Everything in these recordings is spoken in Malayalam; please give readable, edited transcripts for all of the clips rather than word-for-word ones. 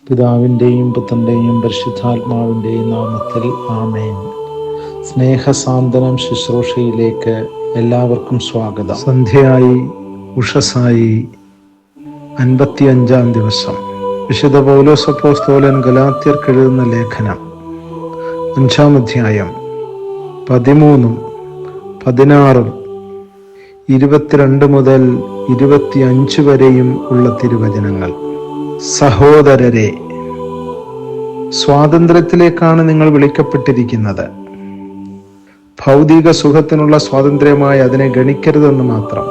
പിതാവിൻ്റെയും പുത്രൻ്റെയും പരിശുദ്ധാത്മാവിൻ്റെയും നാമത്തിൽ ആമേൻ. സ്നേഹസാന്ത്വനം ശുശ്രൂഷയിലേക്ക് എല്ലാവർക്കും സ്വാഗതം. സന്ധ്യയായി, ഉഷസായി, 55-ാം ദിവസം. വിശുദ്ധ പൗലോസ് അപ്പോസ്തലൻ ഗലാത്യർക്ക് എഴുതുന്ന ലേഖനം 5-ാം അധ്യായം 13, 16, 22 മുതൽ 25 വരെയും ഉള്ള തിരുവചനങ്ങൾ. സഹോദരരെ, സ്വാതന്ത്ര്യത്തിലേക്കാണ് നിങ്ങൾ വിളിക്കപ്പെട്ടിരിക്കുന്നത്. ഭൗതിക സുഖത്തിനുള്ള സ്വാതന്ത്ര്യമായി അതിനെ ഗണിക്കരുതെന്ന് മാത്രം.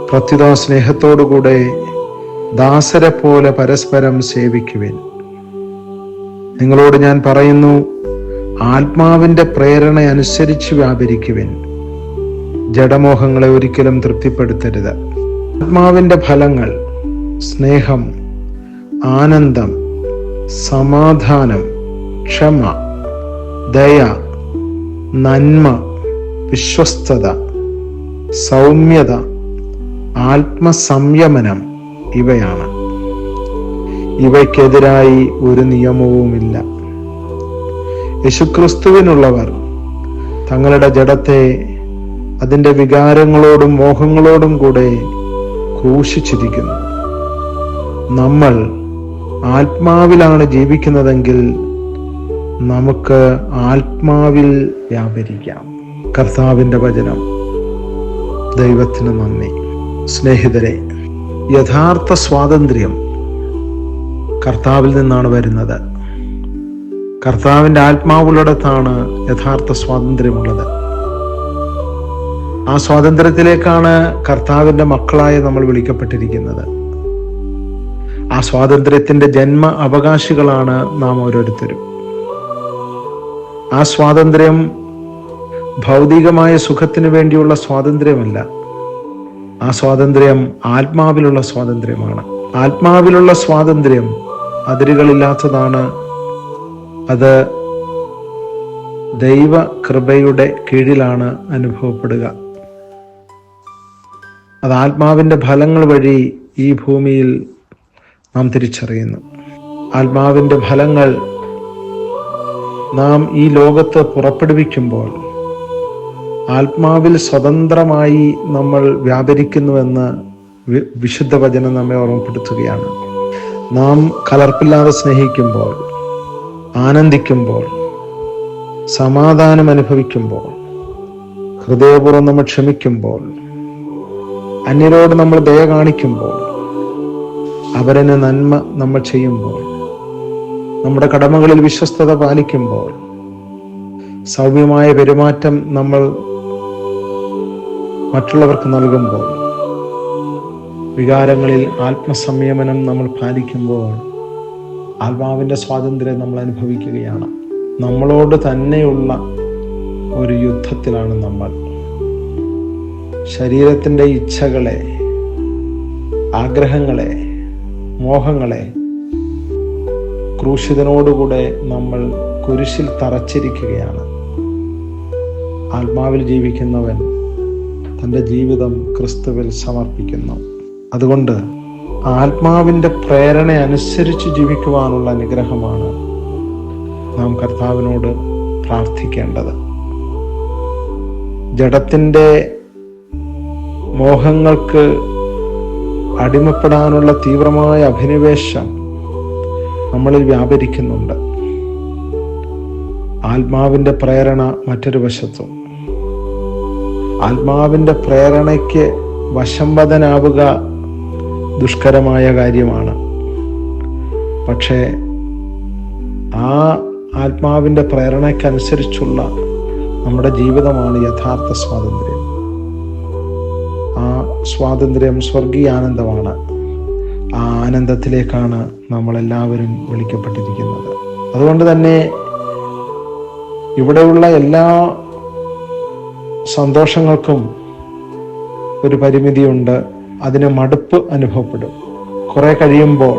പ്രത്യുത സ്നേഹത്തോടുകൂടെ ദാസരെ പോലെ പരസ്പരം സേവിക്കുവിൻ. നിങ്ങളോട് ഞാൻ പറയുന്നു, ആത്മാവിന്റെ പ്രേരണ അനുസരിച്ച് വ്യാപരിക്കുവിൻ. ജഡമോഹങ്ങളെ ഒരിക്കലും തൃപ്തിപ്പെടുത്തരുത്. ആത്മാവിന്റെ ഫലങ്ങൾ: സ്നേഹം, ആനന്ദം, സമാധാനം, ക്ഷമ, ദയ, നന്മ, വിശ്വസ്തത, സൗമ്യത, ആത്മസംയമനം ഇവയാണ്. ഇവയ്ക്കെതിരായി ഒരു നിയമവുമില്ല. യേശുക്രിസ്തുവിനുള്ളവർ തങ്ങളുടെ ജഡത്തെ അതിൻ്റെ വികാരങ്ങളോടും മോഹങ്ങളോടും കൂടെ ക്രൂശിച്ചിരിക്കുന്നു. നമ്മൾ ആത്മാവിലാണ് ജീവിക്കുന്നതെങ്കിൽ നമുക്ക് ആത്മാവിൽ വ്യാപരിക്കാം. കർത്താവിൻ്റെ വചനം. ദൈവത്തിന് നന്ദി. സ്നേഹിതരെ, യഥാർത്ഥ സ്വാതന്ത്ര്യം കർത്താവിൽ നിന്നാണ് വരുന്നത്. കർത്താവിൻ്റെ ആത്മാവുള്ളിടത്താണ് യഥാർത്ഥ സ്വാതന്ത്ര്യമുള്ളത്. ആ സ്വാതന്ത്ര്യത്തിലേക്കാണ് കർത്താവിൻ്റെ മക്കളായ നമ്മൾ വിളിക്കപ്പെട്ടിരിക്കുന്നത്. ആ സ്വാതന്ത്ര്യത്തിന്റെ ജന്മ അവകാശികളാണ് നാം ഓരോരുത്തരും. ആ സ്വാതന്ത്ര്യം ഭൗതികമായ സുഖത്തിന് വേണ്ടിയുള്ള സ്വാതന്ത്ര്യമല്ല. ആ സ്വാതന്ത്ര്യം ആത്മാവിലുള്ള സ്വാതന്ത്ര്യമാണ്. ആത്മാവിലുള്ള സ്വാതന്ത്ര്യം അതിരുകളില്ലാത്തതാണ്. അത് ദൈവ കൃപയുടെ കീഴിലാണ് അനുഭവപ്പെടുക. അത് ആത്മാവിന്റെ ഫലങ്ങൾ വഴി ഈ ഭൂമിയിൽ നാം തിരിച്ചറിയുന്നു. ആത്മാവിന്റെ ഫലങ്ങൾ നാം ഈ ലോകത്ത് പുറപ്പെടുവിക്കുമ്പോൾ ആത്മാവിൽ സ്വതന്ത്രമായി നമ്മൾ വ്യാപരിക്കുന്നുവെന്ന് വിശുദ്ധ വചനം നമ്മെ ഓർമ്മപ്പെടുത്തുകയാണ്. നാം കലർപ്പില്ലാതെ സ്നേഹിക്കുമ്പോൾ, ആനന്ദിക്കുമ്പോൾ, സമാധാനം അനുഭവിക്കുമ്പോൾ, ഹൃദയപൂർവ്വം നമ്മൾ ക്ഷമിക്കുമ്പോൾ, അന്യരോട് നമ്മൾ ദയ കാണിക്കുമ്പോൾ, അവരന് നന്മ നമ്മൾ ചെയ്യുമ്പോൾ, നമ്മുടെ കടമകളിൽ വിശ്വസ്തത പാലിക്കുമ്പോൾ, സൗമ്യമായ പെരുമാറ്റം നമ്മൾ മറ്റുള്ളവർക്ക് നൽകുമ്പോൾ, വികാരങ്ങളിൽ ആത്മസംയമനം നമ്മൾ പാലിക്കുമ്പോൾ ആത്മാവിൻ്റെ സ്വാതന്ത്ര്യം നമ്മൾ അനുഭവിക്കുകയാണ്. നമ്മളോട് തന്നെയുള്ള ഒരു യുദ്ധത്തിലാണ് നമ്മൾ. ശരീരത്തിൻ്റെ ഇച്ഛകളെ, ആഗ്രഹങ്ങളെ, മോഹങ്ങളെ ക്രൂശിതനോടുകൂടെ നമ്മൾ കുരിശിൽ തറച്ചിരിക്കുകയാണ്. ആത്മാവിൽ ജീവിക്കുന്നവൻ തൻ്റെ ജീവിതം ക്രിസ്തുവിൽ സമർപ്പിക്കുന്നു. അതുകൊണ്ട് ആത്മാവിൻ്റെ പ്രേരണ അനുസരിച്ച് ജീവിക്കുവാനുള്ള അനുഗ്രഹമാണ് നാം കർത്താവിനോട് പ്രാർത്ഥിക്കേണ്ടത്. ജഡത്തിൻ്റെ മോഹങ്ങൾക്ക് അടിമപ്പെടാനുള്ള തീവ്രമായ അഭിനിവേശം നമ്മളിൽ വ്യാപരിക്കുന്നുണ്ട്. ആത്മാവിൻ്റെ പ്രേരണ മറ്റൊരു വശത്തും. ആത്മാവിൻ്റെ പ്രേരണയ്ക്ക് വശംവദനാവുക ദുഷ്കരമായ കാര്യമാണ്. പക്ഷേ ആ ആത്മാവിൻ്റെ പ്രേരണയ്ക്കനുസരിച്ചുള്ള നമ്മുടെ ജീവിതമാണ് യഥാർത്ഥ സ്വാതന്ത്ര്യം. ആ സ്വാതന്ത്ര്യം സ്വർഗീയാനന്ദമാണ്. ആ ആനന്ദത്തിലേക്കാണ് നമ്മളെല്ലാവരും വിളിക്കപ്പെട്ടിരിക്കുന്നത്. അതുകൊണ്ട് തന്നെ ഇവിടെയുള്ള എല്ലാ സന്തോഷങ്ങൾക്കും ഒരു പരിമിതിയുണ്ട്. അതിന് മടുപ്പ് അനുഭവപ്പെടും. കുറെ കഴിയുമ്പോൾ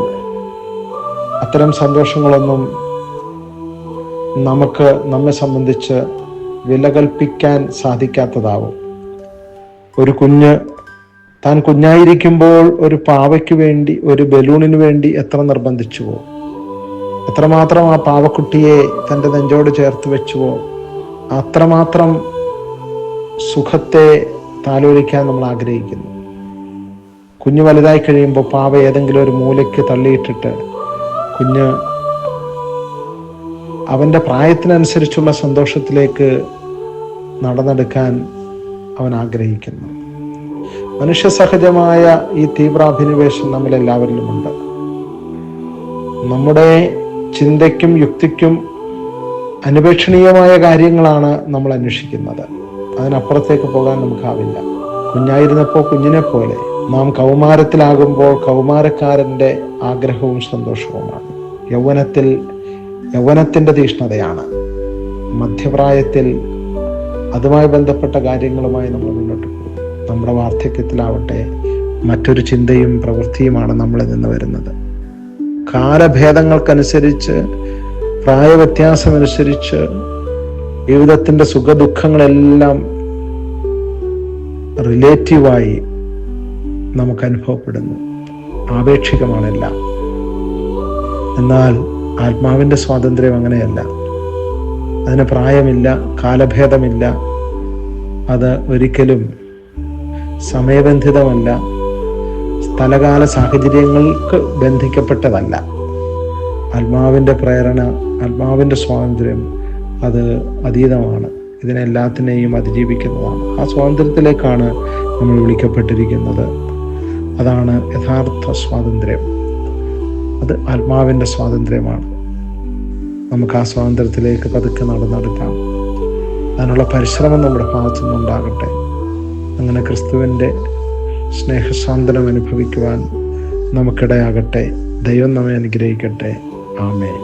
അത്തരം സന്തോഷങ്ങളൊന്നും നമ്മെ സംബന്ധിച്ച് വില കൽപ്പിക്കാൻ സാധിക്കാത്തതാവും. ഒരു കുഞ്ഞ് താൻ കുഞ്ഞായിരിക്കുമ്പോൾ ഒരു പാവയ്ക്ക് വേണ്ടി, ഒരു ബലൂണിന് വേണ്ടി എത്ര നിർബന്ധിച്ചുവോ, എത്രമാത്രം ആ പാവക്കുട്ടിയെ തൻ്റെ നെഞ്ചോട് ചേർത്ത് വെച്ചുവോ, അത്രമാത്രം സുഖത്തെ താലോലിക്കാൻ നമ്മൾ ആഗ്രഹിക്കുന്നു. കുഞ്ഞ് വലുതായി കഴിയുമ്പോൾ പാവ ഏതെങ്കിലും ഒരു മൂലയ്ക്ക് തള്ളിയിട്ടിട്ട് കുഞ്ഞ് അവൻ്റെ പ്രായത്തിനനുസരിച്ചുള്ള സന്തോഷത്തിലേക്ക് നടന്നെടുക്കാൻ അവൻ ആഗ്രഹിക്കുന്നു. മനുഷ്യ സഹജമായ ഈ തീവ്രാഭിനിവേശം നമ്മളെല്ലാവരിലുമുണ്ട്. നമ്മുടെ ചിന്തയ്ക്കും യുക്തിക്കും അനുപേക്ഷണീയമായ കാര്യങ്ങളാണ് നമ്മൾ അന്വേഷിക്കുന്നത്. അതിനപ്പുറത്തേക്ക് പോകാൻ നമുക്കാവില്ല. കുഞ്ഞായിരുന്നപ്പോൾ കുഞ്ഞിനെ പോലെ, നാം കൗമാരത്തിലാകുമ്പോൾ കൗമാരക്കാരൻ്റെ ആഗ്രഹവും സന്തോഷവുമാണ്. യൗവനത്തിൻ്റെ തീഷ്ണതയാണ്. മധ്യപ്രായത്തിൽ അതുമായി ബന്ധപ്പെട്ട കാര്യങ്ങളുമായി നമ്മൾ മുന്നോട്ട് പോകും. നമ്മുടെ വാർദ്ധക്യത്തിലാവട്ടെ മറ്റൊരു ചിന്തയും പ്രവൃത്തിയുമാണ് നമ്മളിൽ നിന്ന് വരുന്നത്. കാലഭേദങ്ങൾക്കനുസരിച്ച്, പ്രായവ്യത്യാസമനുസരിച്ച് ജീവിതത്തിൻ്റെ സുഖദുഃഖങ്ങളെല്ലാം റിലേറ്റീവായി നമുക്ക് അനുഭവപ്പെടുന്നു. ആപേക്ഷികമാണെല്ലാം. എന്നാൽ ആത്മാവിൻ്റെ സ്വാതന്ത്ര്യം അങ്ങനെയല്ല. അതിന് പ്രായമില്ല, കാലഭേദമില്ല. അത് ഒരിക്കലും സമയബന്ധിതമല്ല, സ്ഥലകാല സാഹചര്യങ്ങൾക്ക് ബന്ധിക്കപ്പെട്ടതല്ല. ആത്മാവിൻ്റെ പ്രേരണ, ആത്മാവിൻ്റെ സ്വാതന്ത്ര്യം അത് അതീതമാണ്. ഇതിനെല്ലാത്തിനെയും അതിജീവിക്കുന്നതാണ്. ആ സ്വാതന്ത്ര്യത്തിലേക്കാണ് നമ്മൾ വിളിക്കപ്പെട്ടിരിക്കുന്നത്. അതാണ് യഥാർത്ഥ സ്വാതന്ത്ര്യം. അത് ആത്മാവിൻ്റെ സ്വാതന്ത്ര്യമാണ്. നമുക്ക് ആ സ്വാതന്ത്ര്യത്തിലേക്ക് പതുക്കെ നടന്നെടുക്കാം. അതിനുള്ള പരിശ്രമം നമ്മുടെ ഭാഗത്തു നിന്നുണ്ടാകട്ടെ. അങ്ങനെ ക്രിസ്തുവിൻ്റെ സ്നേഹസാന്ത്വനം അനുഭവിക്കുവാൻ നമുക്കിടയാകട്ടെ. ദൈവം നമ്മെ അനുഗ്രഹിക്കട്ടെ. ആമേൻ.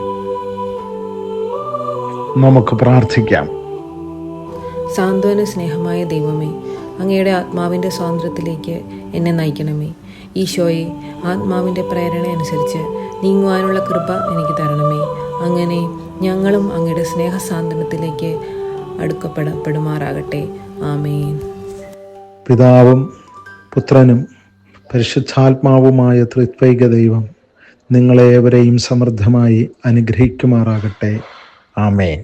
നമുക്ക് പ്രാർത്ഥിക്കാം. സാന്ത്വന സ്നേഹമായ ദൈവമേ, അങ്ങയുടെ ആത്മാവിൻ്റെ സ്വാതന്ത്ര്യത്തിലേക്ക് എന്നെ നയിക്കണമേ. ഈശോയെ, ആത്മാവിൻ്റെ പ്രേരണ അനുസരിച്ച് നീങ്ങുവാനുള്ള കൃപ എനിക്ക് തരണമേ. അങ്ങനെ ഞങ്ങളും അങ്ങയുടെ സ്നേഹസാന്ത്വനത്തിലേക്ക് അടുക്കപ്പെടപ്പെടുമാറാകട്ടെ. ആമേൻ. പിതാവും പുത്രനും പരിശുദ്ധാത്മാവുമായ ത്രിത്വൈക ദൈവം നിങ്ങളേവരെയും സമൃദ്ധമായി അനുഗ്രഹിക്കുമാറാകട്ടെ. ആമേൻ.